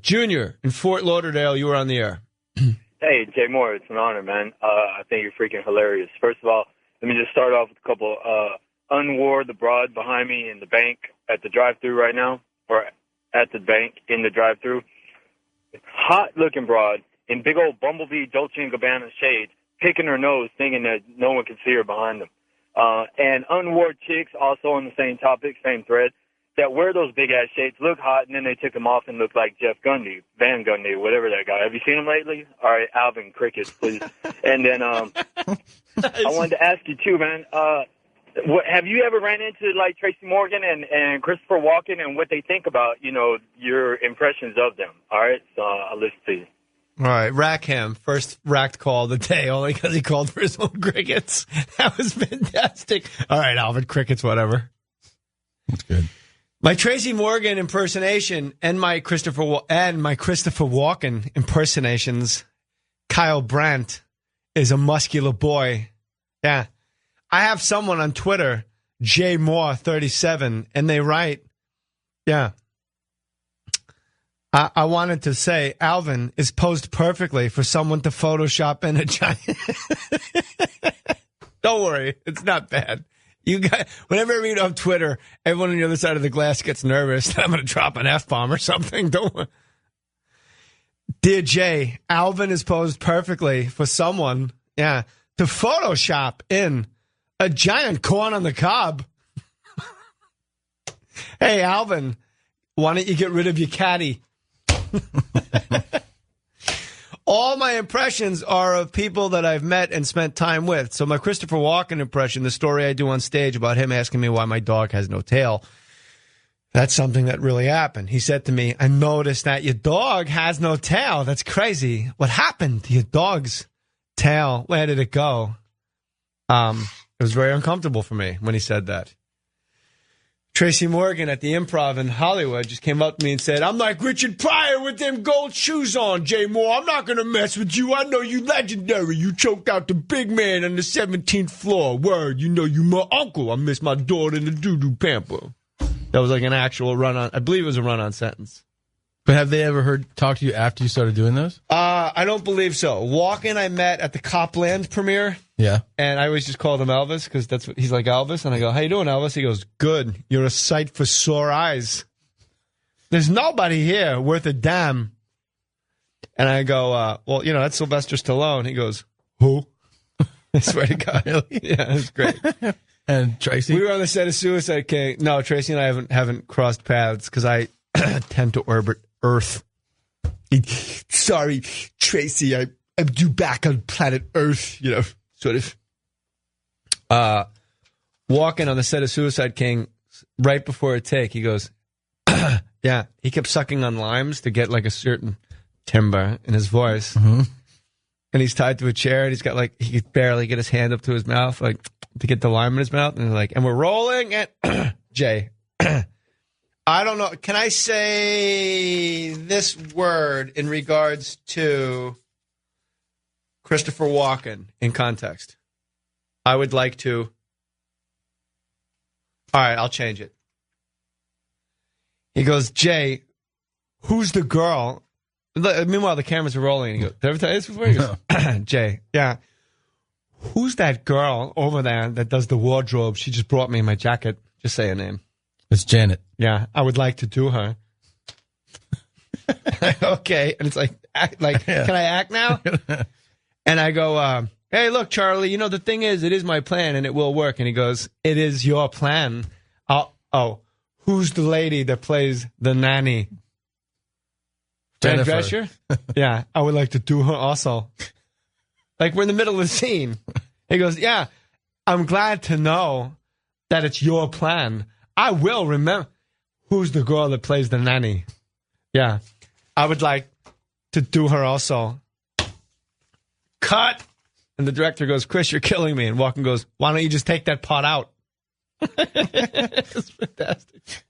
Junior in Fort Lauderdale, you were on the air. Hey, Jay Mohr, it's an honor, man. I think you're freaking hilarious. First of all, let me just start off with a couple. Unwar the broad behind me in the bank at the drive-thru right now, or at the bank in the drive-thru. Hot-looking broad in big old Bumblebee Dolce & Gabbana shades, picking her nose, thinking that no one can see her behind them. And unwar chicks, also on the same topic, same thread, that wear those big-ass shades, look hot, and then they took them off and look like Jeff Gundy, Van Gundy, whatever that guy. Have you seen him lately? All right, Alvin, crickets, please. And then I wanted to ask you, too, man, have you ever ran into, like, Tracy Morgan and Christopher Walken and what they think about, you know, your impressions of them? All right, so I'll listen to you. All right, Rackham, first racked call of the day, only because he called for his own crickets. That was fantastic. All right, Alvin, crickets, whatever. That's good. My Tracy Morgan impersonation and my Christopher Walken impersonations, Kyle Brandt is a muscular boy. Yeah. I have someone on Twitter, jmoore37, and they write, yeah, I wanted to say Alvin is posed perfectly for someone to Photoshop in a giant. Don't worry, it's not bad. You guys, whenever I read on Twitter, everyone on the other side of the glass gets nervous that I'm going to drop an F-bomb or something. Don't worry. Dear Jay, Alvin is posed perfectly for someone, to Photoshop in a giant corn on the cob. Hey, Alvin, why don't you get rid of your caddy? All my impressions are of people that I've met and spent time with. So my Christopher Walken impression, the story I do on stage about him asking me why my dog has no tail, that's something that really happened. He said to me, I noticed that your dog has no tail. That's crazy. What happened to your dog's tail? Where did it go? It was very uncomfortable for me when he said that. Tracy Morgan at the Improv in Hollywood just came up to me and said, I'm like Richard Pryor with them gold shoes on, Jay Moore. I'm not going to mess with you. I know you legendary. You choked out the big man on the 17th floor. Word, you know you my uncle. I miss my daughter in the doo-doo pamper. That was like an actual run-on. I believe it was a run-on sentence. But have they ever talk to you after you started doing those? I don't believe so. Walken I met at the Copland premiere. Yeah. And I always just called him Elvis because that's what he's like, Elvis. And I go, how you doing, Elvis? He goes, good. You're a sight for sore eyes. There's nobody here worth a damn. And I go, well, you know, that's Sylvester Stallone. He goes, who? I swear to God. Really? Yeah, it's great. And Tracy? We were on the set of Suicide King. No, Tracy and I haven't crossed paths because I tend to orbit Earth. Sorry, Tracy, I'm due back on planet Earth, you know, sort of. Walking on the set of Suicide King right before a take, he goes, yeah, he kept sucking on limes to get like a certain timbre in his voice. Mm-hmm. And he's tied to a chair and he's got like, he could barely get his hand up to his mouth, like to get the lime in his mouth. And like, and we're rolling and Jay, I don't know. Can I say this word in regards to Christopher Walken in context? I would like to. All right, I'll change it. He goes, Jay, who's the girl? Meanwhile, the cameras are rolling. And he goes, did I ever tell you this before? He goes, Jay, yeah. Who's that girl over there that does the wardrobe? She just brought me my jacket. Just say her name. It's Janet. Yeah, I would like to do her. Okay. And it's like, yeah. Can I act now? And I go, hey, look, Charlie, you know, the thing is, it is my plan and it will work. And he goes, it is your plan. Oh, who's the lady that plays the nanny? Jennifer. Drescher? Yeah, I would like to do her also. Like, we're in the middle of the scene. He goes, yeah, I'm glad to know that it's your plan. I will remember. Who's the girl that plays the nanny? Yeah, I would like to do her also. Cut. And the director goes, Chris, you're killing me. And Walken goes, why don't you just take that pot out? It's fantastic.